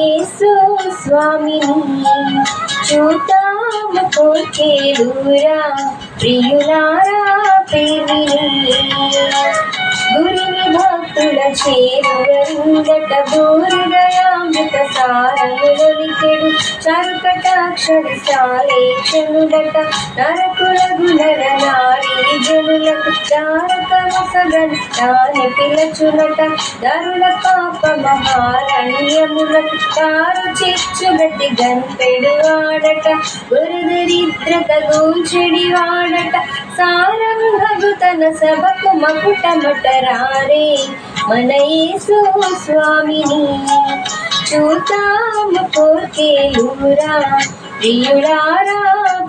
యేసు స్వామిని చూతాము కోర్కెలూరా ప్రియులారా పేరిని గురిని భక్తుల చేరువరిందట భూహృదయామృత సారములొలికెడు చారుకటాక్షరి సాలేక్షనుడట నరకులగు నర నారీ జనులకు తారకమసగన్ తాని పిలచునట నరుల పాప మహారణ్యములకు కారు చిచ్చుగట్టి గన్పెడు వాడట గురుదరిద్రత గూంచెడి వాడట సారంభగు తన సభకు మకుటమటరారే మన యేసు స్వామిని చూతాము కోర్కెలూరా ప్రియులారా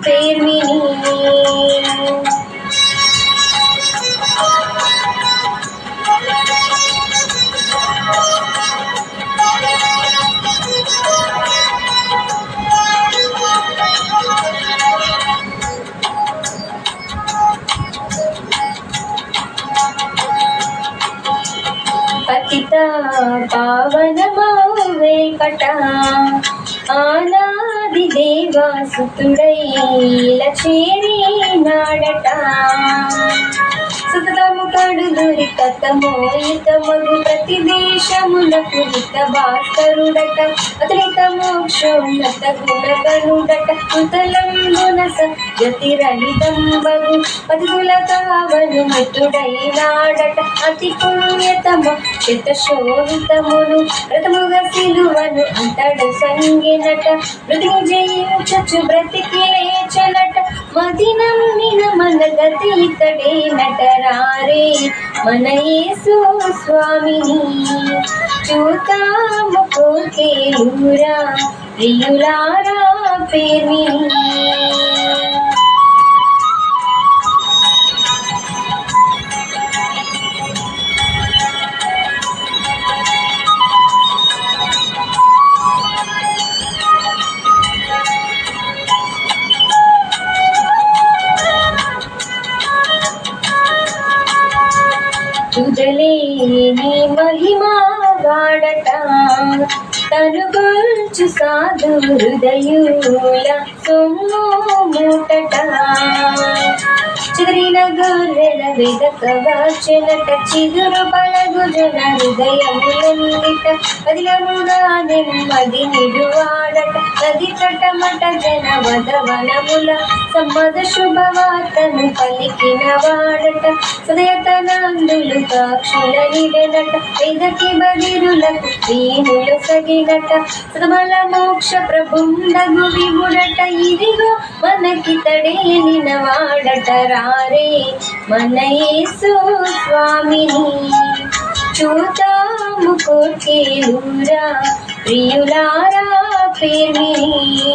పేర్మిని పతిత పావనమా వెంకట ఆనాది దేవాసుతుడై చేరినాడట సతతము కడు దురితమోయితమగు ప్రతి దేశములకు హిత భాస్కరుడట అతనిత మోక్షోన్నత గుణగణుడట కృతలంబున గతిరహితంబగు పతితుల కావను మితుడైనాడట అతి పుణ్యతమ శతశోభితమును రతముగ సిలువను అంతడ సంగినట మృతిని జయించు బ్రతికి లేచనట మది నమ్మిన మన గతి ఇతడే నటరారే మన యేసు స్వామిని చూతాము కోర్కెలూరా ప్రియులారా పేర్మిని తుదలేని మహిమా వాడట తను గొల్చు సాధు హృదయుల సొమ్ము మూటట చిదిరిన గొర్రెల వెదకవచెనట చిగురు పలగు జన హృదయములందిట పదిలముగా నెమ్మది నిడువాడట నది తటమట జన వదవనముల సమ్మద శుభవార్తను పలికిన వాడట సదయతనందులు సాక్షుల నిడనట వేదకి బదిరులకు దీనులు సగినట సదమల మోక్ష ప్రభుండగు విముడట ఇదిగో మనకి తడేలిన వాడట రారే మన యేసు స్వామిని చూతాము కోర్కెలూరా ప్రియులారా పేర్మిని